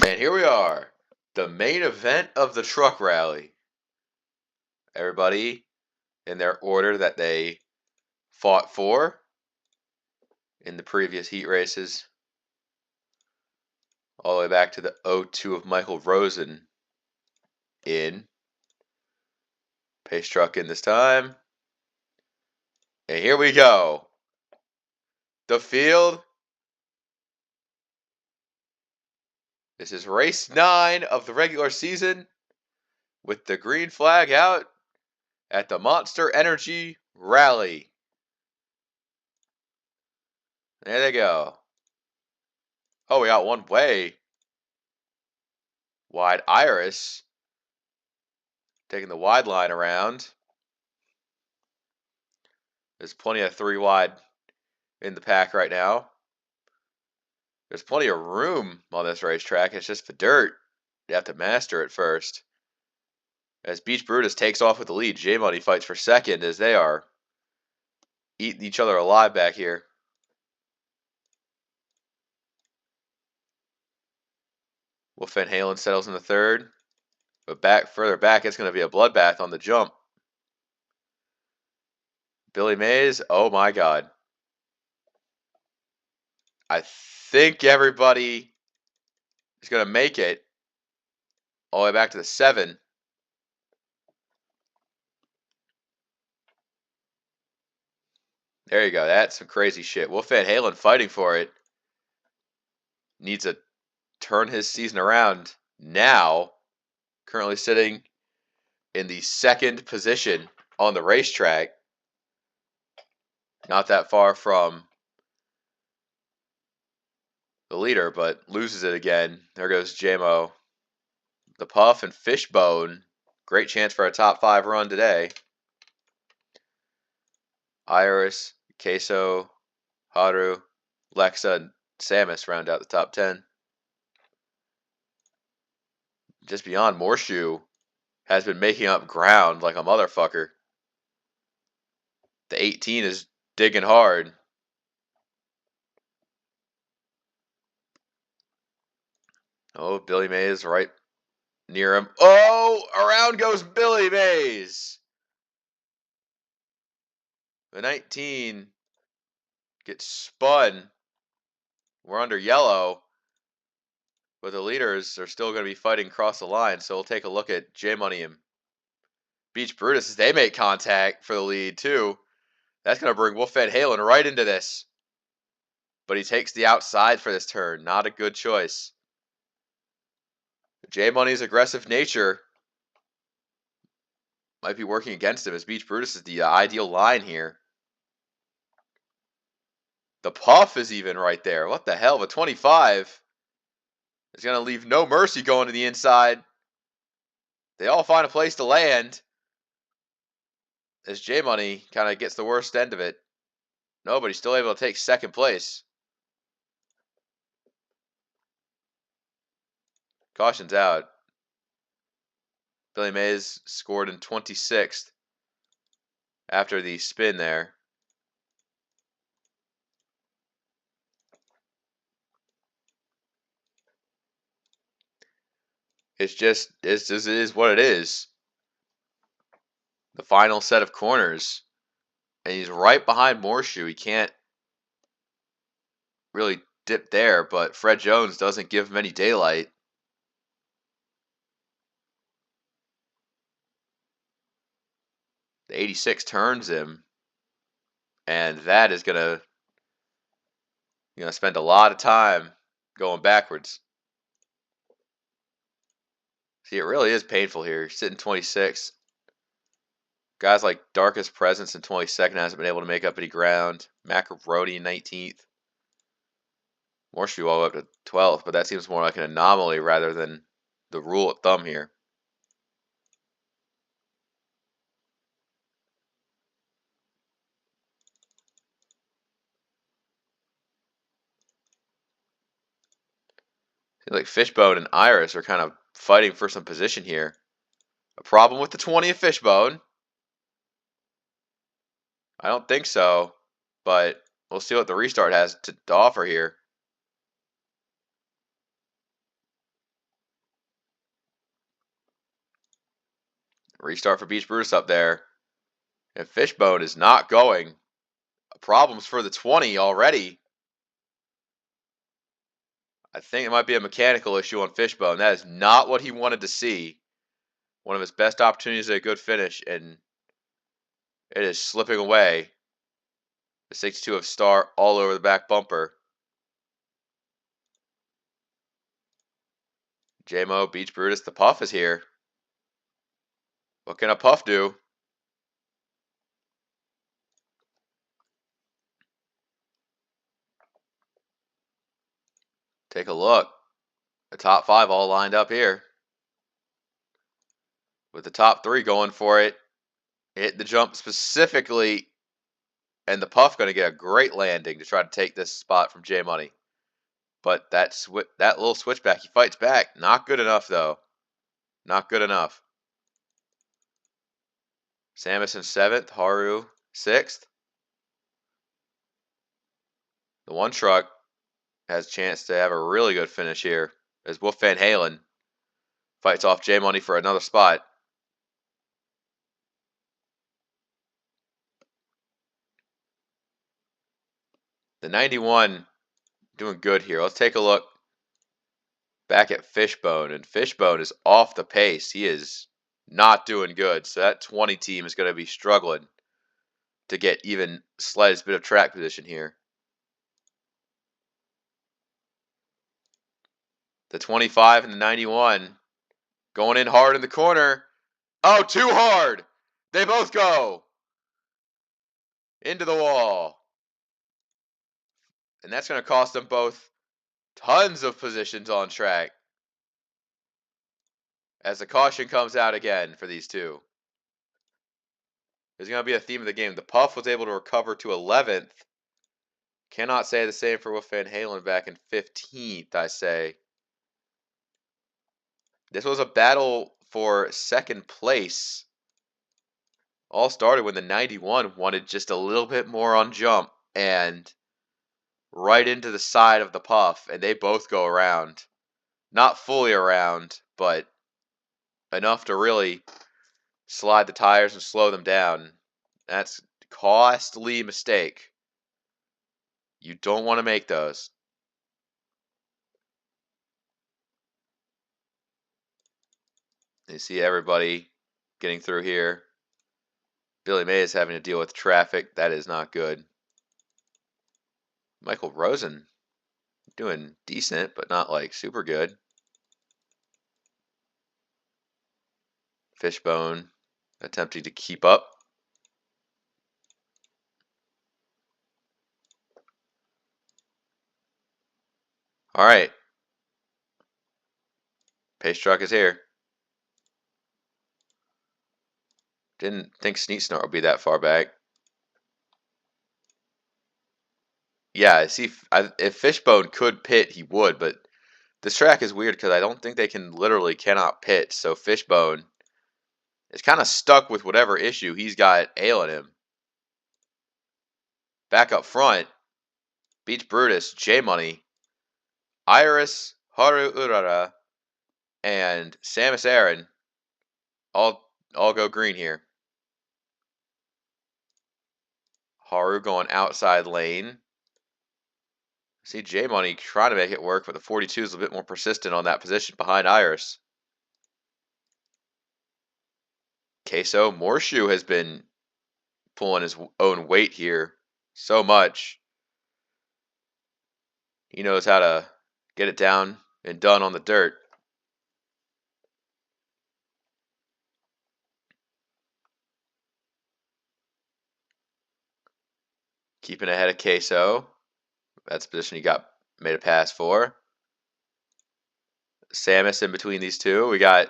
And here we are, the main event of the truck rally. Everybody in their order that they fought for in the previous heat races. All the way back to the 0-2 of Michael Rosen in. Pace truck in this time. And here we go. The field. This is race 9 of the regular season with the green flag out at the Monster Energy Rally. There they go. Oh, we got one way. Wide Iris taking the wide line around. There's plenty of 3 wide in the pack right now. There's plenty of room on this racetrack. It's just the dirt. You have to master it first. As Beach Brutus takes off with the lead, J Money fights for second as they are eating each other alive back here. Wolf Van Halen settles in the third. But further back, it's going to be a bloodbath on the jump. Billy Mays, oh my God. I think everybody is going to make it all the way back to the 7. There you go. That's some crazy shit. Wolf Van Halen fighting for it. Needs to turn his season around now. Currently sitting in the 2nd position on the racetrack. Not that far from the leader, but loses it again. There goes JMO. The Puff and Fishbone. Great chance for a top 5 run today. Iris, Queso, Haru, Lexa, and Samus round out the top 10. Just beyond, Morshoe has been making up ground like a motherfucker. The 18 is digging hard. Oh, Billy Mays right near him. Oh, around goes Billy Mays. The 19 gets spun. We're under yellow. But the leaders are still going to be fighting across the line. So we'll take a look at J Money and Beach Brutus as they make contact for the lead too. That's going to bring Wolf Van Halen right into this. But he takes the outside for this turn. Not a good choice. J Money's aggressive nature might be working against him as Beach Brutus is the ideal line here. The Puff is even right there. What the hell? The 25 is going to leave no mercy going to the inside. They all find a place to land as J Money kind of gets the worst end of it. Nobody's still able to take 2nd place. Caution's out. Billy Mays scored in 26th after the spin there. It is what it is. The final set of corners. And he's right behind Morshoe. He can't really dip there, but Fred Jones doesn't give him any daylight. The 86 turns him. And that is going to spend a lot of time going backwards. See, it really is painful here. You're sitting 26th. Guys like Darkest Presence in 22nd hasn't been able to make up any ground. Macaroni in 19th. Morshoe all the way up to 12th, but that seems more like an anomaly rather than the rule of thumb here. Seems like Fishbone and Iris are kind of fighting for some position here. A problem with the 20 of Fishbone? I don't think so, but we'll see what the restart has to offer here. Restart for Beach Brutus up there. And Fishbone is not going. Problems for the 20 already. I think it might be a mechanical issue on Fishbone. That is not what he wanted to see. One of his best opportunities at a good finish, and it is slipping away. The 62 of Star all over the back bumper. JMO, Beach Brutus, the Puff is here. What can a Puff do? Take a look. The top 5 all lined up here. With the top 3 going for it. Hit the jump specifically. And the Puff going to get a great landing to try to take this spot from J Money. But that little switchback, he fights back. Not good enough, though. Not good enough. Samus in 7th. Haru 6th. The one truck has a chance to have a really good finish here as Wolf Van Halen fights off J Money for another spot. The 91 doing good here. Let's take a look back at Fishbone, and Fishbone is off the pace. He is not doing good. So that 20 team is going to be struggling to get even slightest bit of track position here. The 25 and the 91 going in hard in the corner. Oh, too hard. They both go into the wall. And that's going to cost them both tons of positions on track as the caution comes out again for these two. There's going to be a theme of the game. The Puff was able to recover to 11th. Cannot say the same for Wolf Van Halen back in 15th, I say. This was a battle for second place. All started when the 91 wanted just a little bit more on jump and right into the side of the Puff, and they both go around. Not fully around, but enough to really slide the tires and slow them down. That's a costly mistake. You don't want to make those. You see everybody getting through here. Billy May is having to deal with traffic. That is not good. Michael Rosen doing decent, but not like super good. Fishbone attempting to keep up. All right. Pace truck is here. Didn't think Sneak Snort would be that far back. Yeah, see, if Fishbone could pit, he would, but this track is weird because I don't think they cannot pit. So Fishbone is kind of stuck with whatever issue he's got ailing him. Back up front, Beach Brutus, J Money, Iris, Haru Urara, and Samus Aran all go green here. Haru going outside lane. See J Money trying to make it work, but the 42 is a bit more persistent on that position behind Iris. Queso Morshu has been pulling his own weight here so much. He knows how to get it down and done on the dirt. Keeping ahead of Queso. That's the position he got made a pass for. Samus in between these two. We got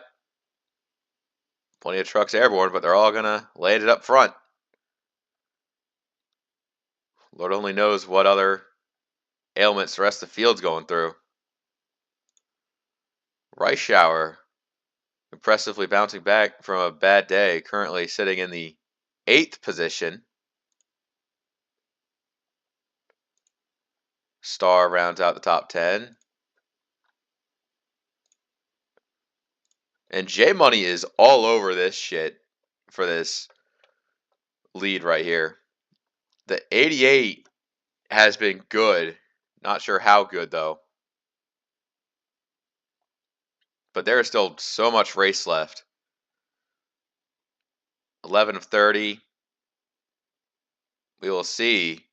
plenty of trucks airborne, but they're all going to land it up front. Lord only knows what other ailments the rest of the field's going through. Rice Shower impressively bouncing back from a bad day, currently sitting in the 8th position. Star rounds out the top 10. And J Money is all over this shit for this lead right here. The 88 has been good. Not sure how good, though. But there is still so much race left. 11 of 30. We will see.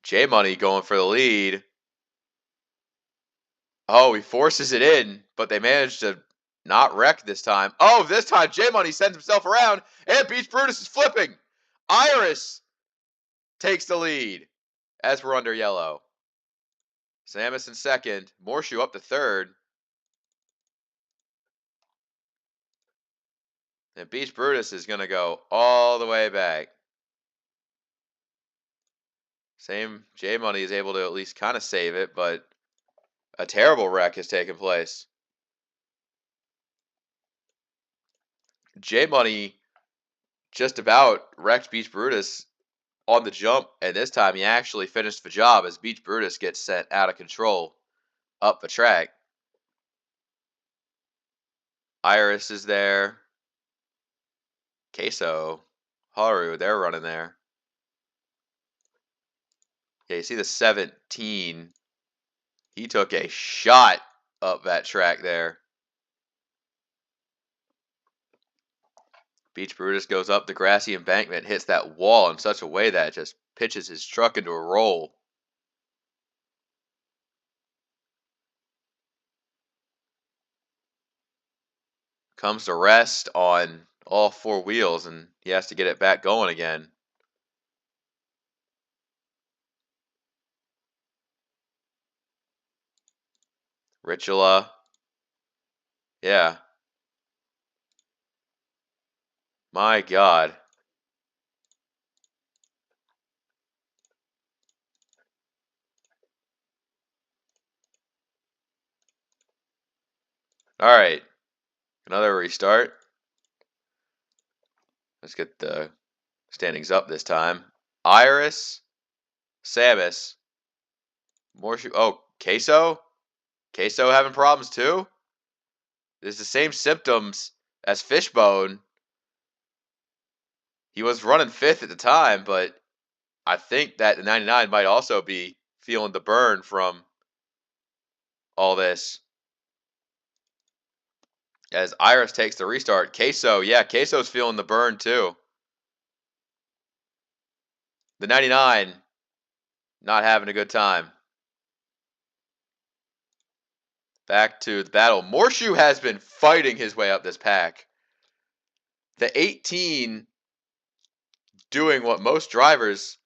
J Money going for the lead. Oh, he forces it in, but they managed to not wreck this time. Oh, this time J Money sends himself around, and Beach Brutus is flipping. Iris takes the lead as we're under yellow. Samus in second. Morshu up to third. And Beach Brutus is going to go all the way back. Same J Money is able to at least kind of save it, but a terrible wreck has taken place. J Money just about wrecked Beach Brutus on the jump, and this time he actually finished the job as Beach Brutus gets sent out of control up the track. Iris is there. Queso, Haru, they're running there. Yeah, you see the 17. He took a shot up that track there. Beach Brutus goes up the grassy embankment, hits that wall in such a way that it just pitches his truck into a roll. Comes to rest on all four wheels, and he has to get it back going again. Ritula. Yeah. My God. All right. Another restart. Let's get the standings up this time. Iris, Samus, Morshu. Oh, Queso? Queso having problems too? There's the same symptoms as Fishbone. He was running fifth at the time, but I think that the 99 might also be feeling the burn from all this. As Iris takes the restart. Queso, yeah, Queso's feeling the burn too. The 99 not having a good time. Back to the battle. Morshu has been fighting his way up this pack. The 18 doing what most drivers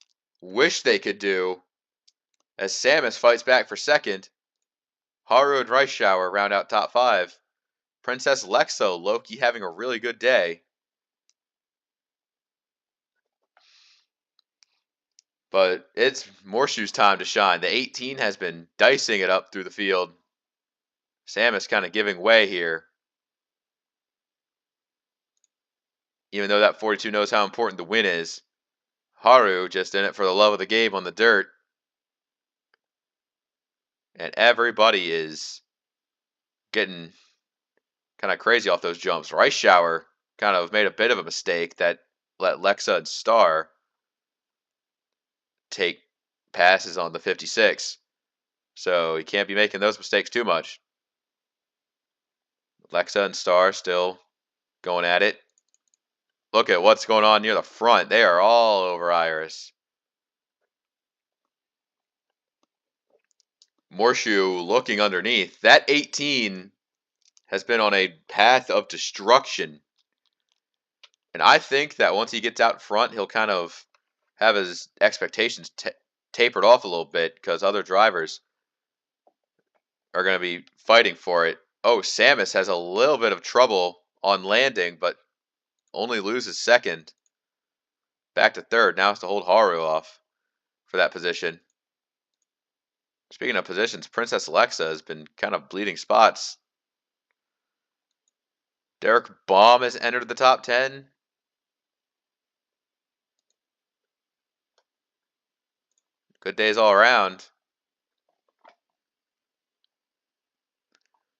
wish they could do as Samus fights back for second. Haru and Rice Shower round out top 5. Princess Lexo, Loki having a really good day. But it's Morshu's time to shine. The 18 has been dicing it up through the field. Samus kind of giving way here. Even though that 42 knows how important the win is. Haru just in it for the love of the game on the dirt. And everybody is getting kind of crazy off those jumps. Rice Shower kind of made a bit of a mistake that let Lexa and Star take passes on the 56. So you can't be making those mistakes too much. Lexa and Star still going at it. Look at what's going on near the front. They are all over Iris. Morshu looking underneath. That 18 has been on a path of destruction. And I think that once he gets out front, he'll kind of have his expectations tapered off a little bit because other drivers are going to be fighting for it. Oh, Samus has a little bit of trouble on landing, but only loses second. Back to third. Now it's to hold Haru off for that position. Speaking of positions, Princess Alexa has been kind of bleeding spots. Derek Baum has entered the top 10. Good days all around.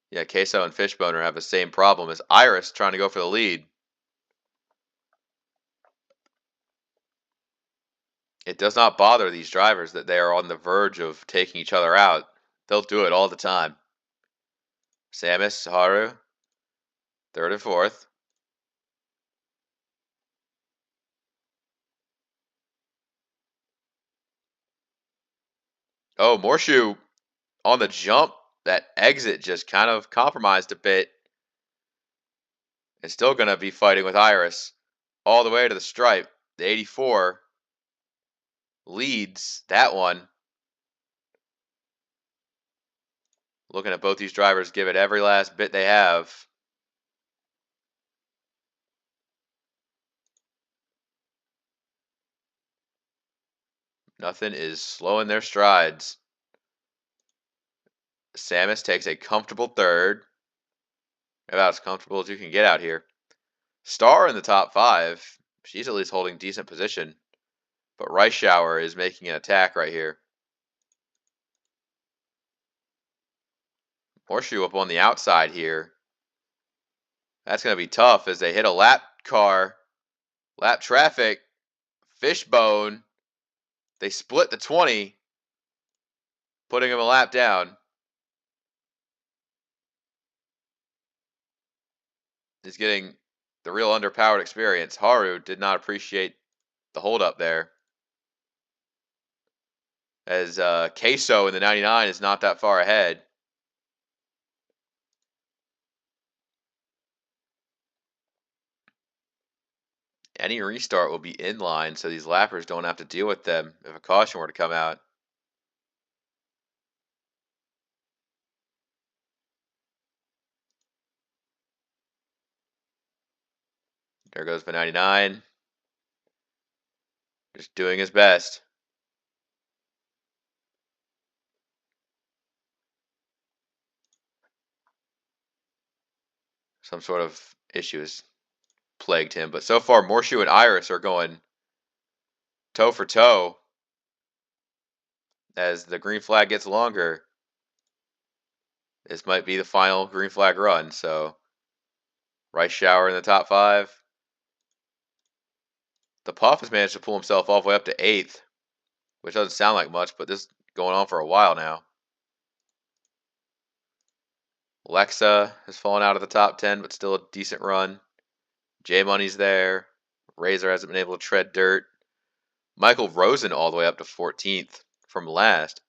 Yeah, Queso and Fishboner have the same problem as Iris trying to go for the lead. It does not bother these drivers that they are on the verge of taking each other out. They'll do it all the time. Samus, Haru, third and fourth. Oh, Morshu on the jump. That exit just kind of compromised a bit. And still going to be fighting with Iris all the way to the stripe. The 84 leads that one. Looking at both these drivers give it every last bit they have. Nothing is slowing their strides. Samus takes a comfortable third. About as comfortable as you can get out here. Star in the top 5. She's at least holding decent position. But Rice Shower is making an attack right here. Horseshoe up on the outside here. That's going to be tough as they hit a lap car. Lap traffic. Fishbone. They split the 20. Putting him a lap down. He's getting the real underpowered experience. Haru did not appreciate the holdup there. As Queso in the 99 is not that far ahead. Any restart will be inline, so these lappers don't have to deal with them if a caution were to come out. There goes the 99. Just doing his best. Some sort of issue has plagued him. But so far, Morshu and Iris are going toe for toe. As the green flag gets longer, this might be the final green flag run. So, Rice Shower in the top 5. The Puff has managed to pull himself all the way up to 8th, which doesn't sound like much, but this is going on for a while now. Lexa has fallen out of the top 10, but still a decent run. J Money's there. Razor hasn't been able to tread dirt. Michael Rosen all the way up to 14th from last.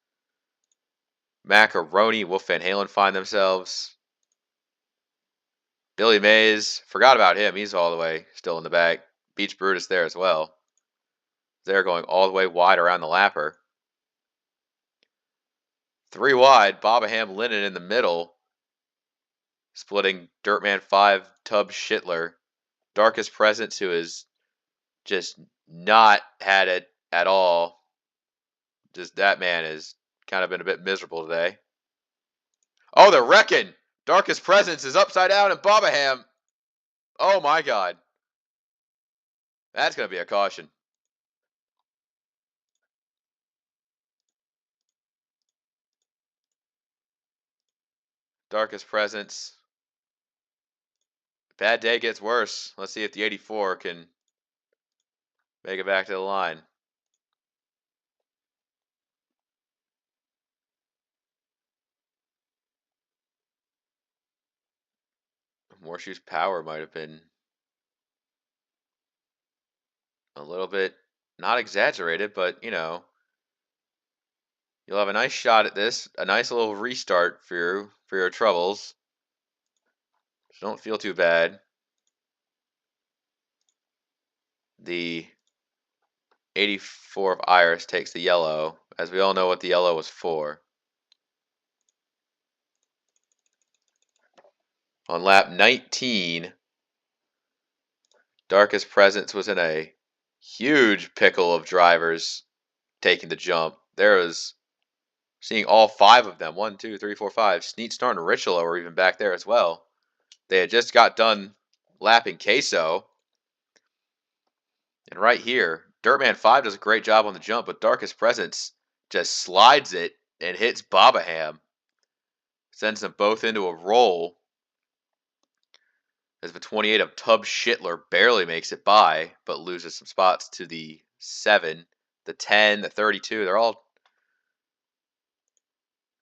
Macaroni, Wolf Van Halen find themselves. Billy Mays, forgot about him. He's all the way still in the back. Beach Brutus there as well. They're going all the way wide around the lapper. 3 wide, Bobaham Lennon in the middle. Splitting Dirtman 5, Tubbs Schittler. Darkest Presence, who has just not had it at all. Just that man has kind of been a bit miserable today. Oh, they're wrecking! Darkest Presence is upside down and Bobaham. Oh my god. That's going to be a caution. Darkest Presence. Bad day gets worse. Let's see if the 84 can make it back to the line. Morshu's power might have been a little bit, not exaggerated, but, you know, you'll have a nice shot at this, a nice little restart for your troubles. So don't feel too bad. The 84 of Iris takes the yellow, as we all know what the yellow was for. On lap 19, Darkest Presence was in a huge pickle of drivers taking the jump. There was seeing all 5 of them. 1, 2, 3, 4, 5. Sneet, Star, and Richelo were even back there as well. They had just got done lapping Queso. And right here, Dirtman 5 does a great job on the jump, but Darkest Presence just slides it and hits Bobaham. Sends them both into a roll. As the 28 of Tub Shitler barely makes it by, but loses some spots to the 7, the 10, the 32. They're all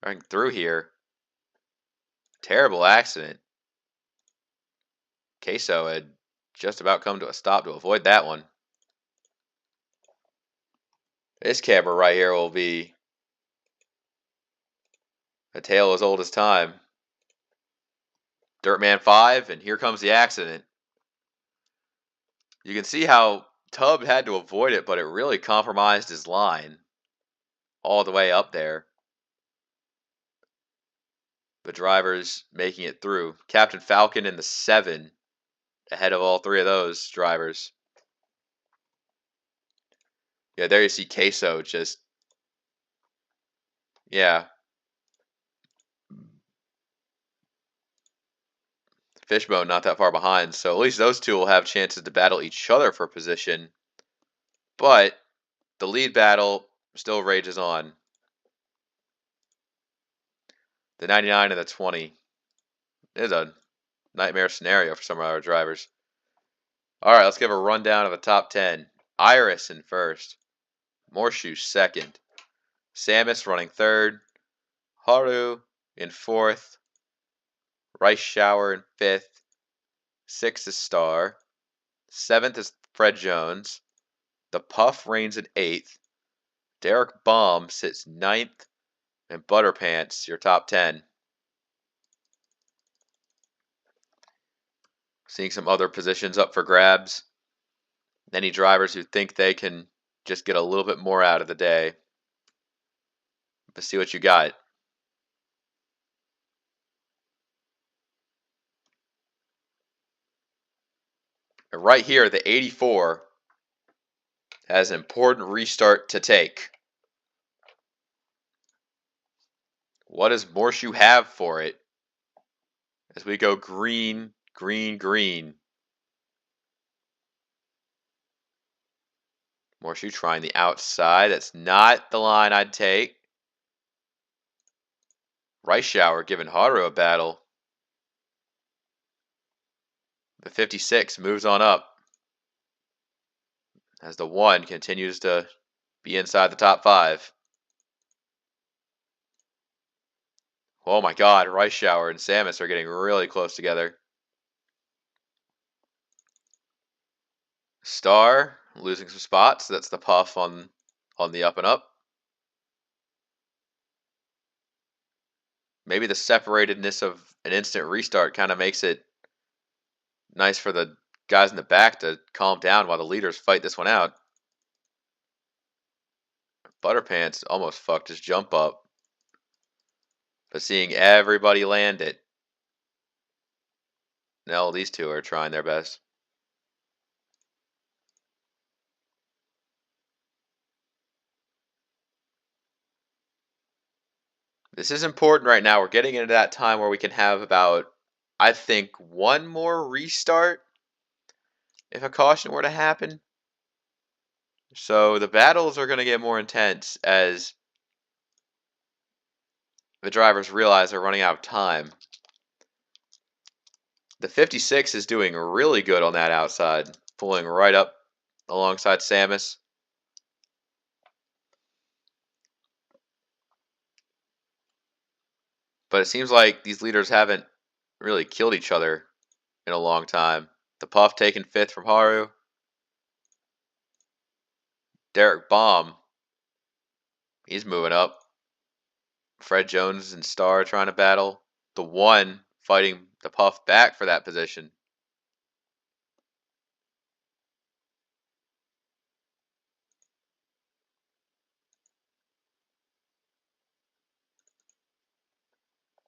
going through here. Terrible accident. Queso had just about come to a stop to avoid that one. This camera right here will be a tale as old as time. Dirtman 5, and here comes the accident. You can see how Tubb had to avoid it, but it really compromised his line all the way up there. The drivers making it through. Captain Falcon in the 7, ahead of all three of those drivers. Yeah, there you see Queso just, yeah. Fishbone not that far behind, so at least those two will have chances to battle each other for position. But the lead battle still rages on. The 99 and the 20 is a nightmare scenario for some of our drivers. All right, let's give a rundown of the top 10. Iris in first. Morshu second. Samus running third. Haru in fourth. Rice Shower in fifth. Sixth is Star. Seventh is Fred Jones. The Puff reigns in eighth. Derek Baum sits ninth. And Butterpants, your top 10. Seeing some other positions up for grabs. Any drivers who think they can just get a little bit more out of the day. Let's see what you got. And right here, the 84 has an important restart to take. What does Morshu have for it? As we go green, green, green. Morshu trying the outside. That's not the line I'd take. Rice Shower giving Haru a battle. The 56 moves on up. As the 1 continues to be inside the top 5. Oh my god, Rice Shower and Samus are getting really close together. Star losing some spots. That's the Puff on the up and up. Maybe the separatedness of an instant restart kind of makes it nice for the guys in the back to calm down while the leaders fight this one out. Butterpants almost fucked his jump up. But seeing everybody land it. Now these two are trying their best. This is important right now. We're getting into that time where we can have about, I think, one more restart if a caution were to happen. So the battles are going to get more intense as the drivers realize they're running out of time. The 56 is doing really good on that outside, pulling right up alongside Samus. But it seems like these leaders haven't really killed each other in a long time. The Puff taking 5th from Haru. Derek Baum, he's moving up. Fred Jones and Star trying to battle. The 1 fighting the Puff back for that position.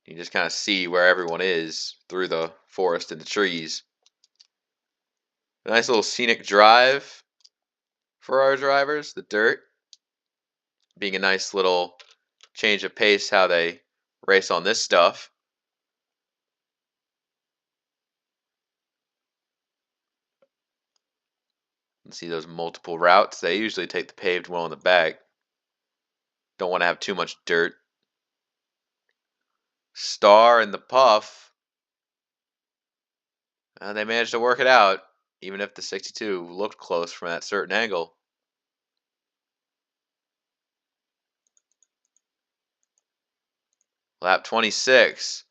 You just kind of see where everyone is through the forest and the trees. A nice little scenic drive for our drivers. The dirt being a nice little change of pace how they race on this stuff. You see those multiple routes. They usually take the paved one on the back. Don't want to have too much dirt. Star and the Puff. And they managed to work it out, even if the 62 looked close from that certain angle. Lap 26.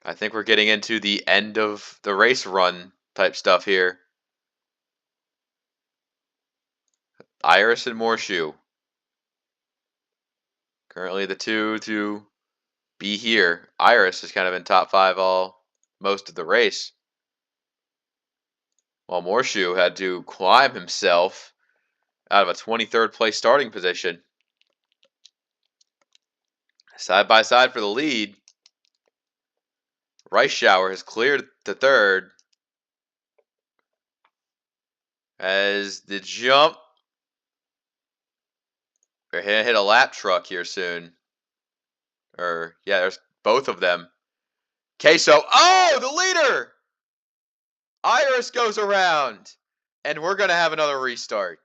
I think we're getting into the end of the race run type stuff here. Iris and Morshoe. Currently the two to be here. Iris is kind of in top 5 most of the race, while Morshoe had to climb himself out of a 23rd place starting position. Side by side for the lead. Rice Shower has cleared the 3rd. As the jump, we're going to hit a lap truck here soon. Or, yeah, there's both of them. Queso, oh, the leader! Iris goes around, and we're going to have another restart.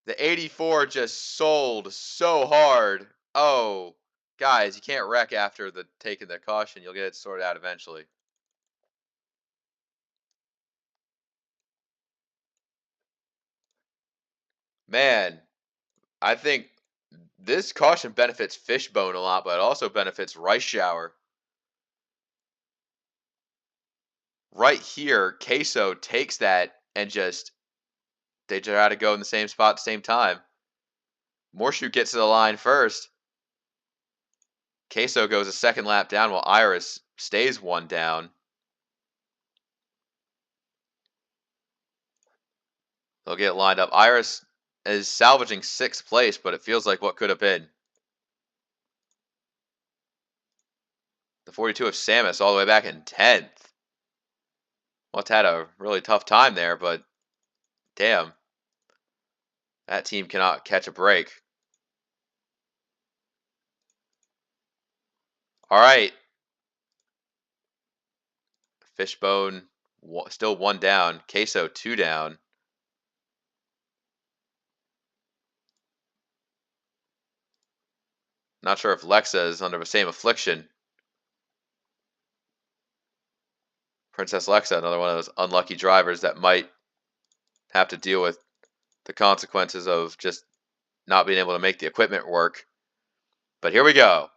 The 84 just sold so hard. Oh, guys, you can't wreck after taking the caution. You'll get it sorted out eventually. Man, I think this caution benefits Fishbone a lot, but it also benefits Rice Shower. Right here, Queso takes that and they try to go in the same spot at the same time. Morshoe gets to the line first. Queso goes a second lap down while Iris stays one down. They'll get lined up. Iris is salvaging 6th place, but it feels like what could have been. The 42 of Samus all the way back in 10th. Well, had a really tough time there, but damn. That team cannot catch a break. All right. Fishbone still 1 down. Queso 2 down. Not sure if Lexa is under the same affliction. Princess Lexa, another one of those unlucky drivers that might have to deal with the consequences of just not being able to make the equipment work. But here we go.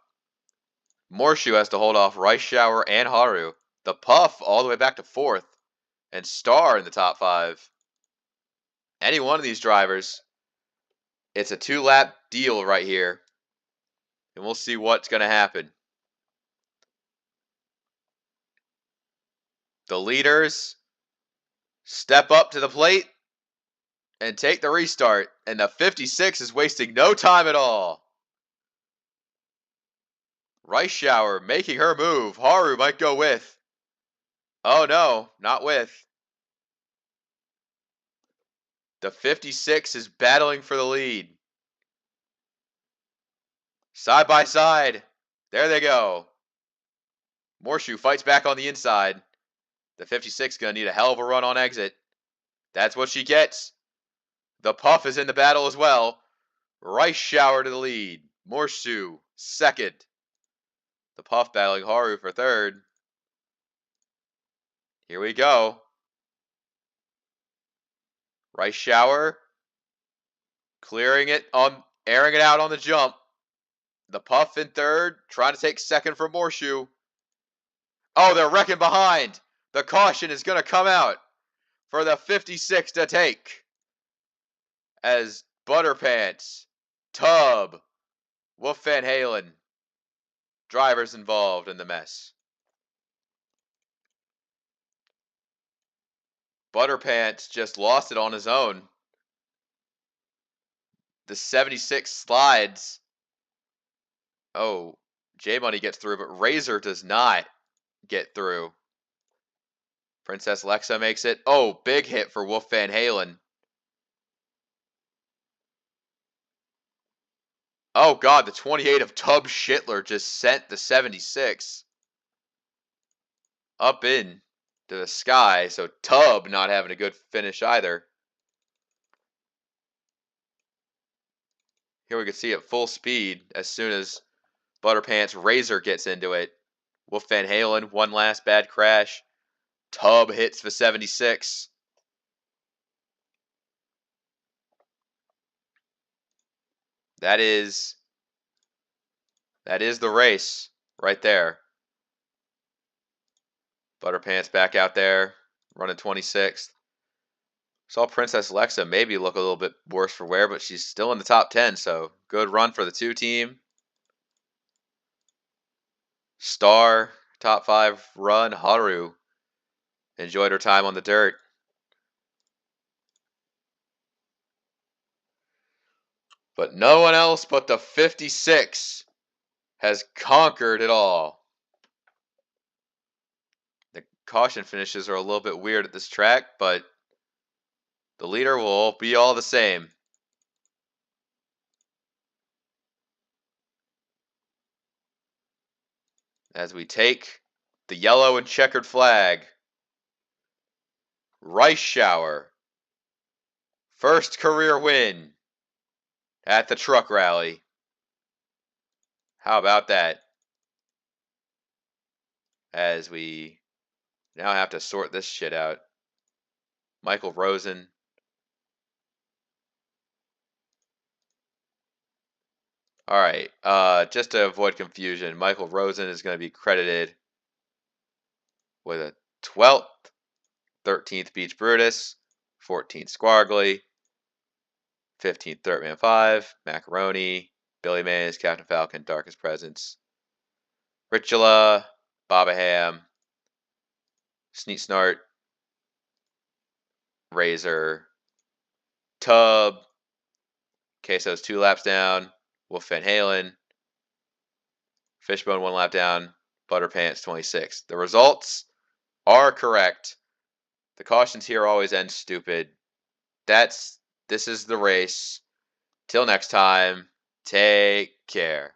Morshoe has to hold off Rice Shower and Haru. The Puff all the way back to 4th. And Star in the top 5. Any one of these drivers, it's a 2-lap deal right here. And we'll see what's going to happen. The leaders step up to the plate and take the restart. And the 56 is wasting no time at all. Rice Shower making her move. Haru might go with. Oh no, not with. The 56 is battling for the lead. Side by side. There they go. Morshoe fights back on the inside. The 56 is going to need a hell of a run on exit. That's what she gets. The Puff is in the battle as well. Rice Shower to the lead. Morshoe 2nd. The Puff battling Haru for 3rd. Here we go. Rice Shower airing it out on the jump. The Puff in 3rd, trying to take 2nd from Morshoe. Oh, they're wrecking behind. The caution is going to come out for the 56 to take. As Butterpants, Tub, Wolf Van Halen, drivers involved in the mess. Butterpants just lost it on his own. The 76 slides. Oh, J-Money gets through, but Razor does not get through. Princess Lexa makes it. Oh, big hit for Wolf Van Halen. Oh, God, the 28 of Tub Schittler just sent the 76 up in to the sky. So Tub not having a good finish either. Here we can see it full speed as soon as Butterpants Razor gets into it. Wolf Van Halen, one last bad crash. Tub hits for 76. That is the race right there. Butterpants back out there, running 26th. Saw Princess Lexa maybe look a little bit worse for wear, but she's still in the top 10, so good run for the 2 team. Star, top 5 run. Haru enjoyed her time on the dirt. But no one else but the 56 has conquered it all. The caution finishes are a little bit weird at this track, but the leader will be all the same. As we take the yellow and checkered flag. Rice Shower. First career win at the truck rally. How about that? As we now have to sort this shit out. Michael Rosen. All right. Just to avoid confusion, Michael Rosen is going to be credited with a 12th, 13th Beach Brutus, 14th Squargly, 15th Dirt Man 5, Macaroni, Billy Mays, Captain Falcon, Darkest Presence, Richula, Baba Ham, Sneak Snart, Razor, Tub, Queso's 2 laps down, Wolf Van Halen, Fishbone 1 lap down, Butterpants 26. The results are correct. The cautions here always end stupid. This is the race. Till next time, take care.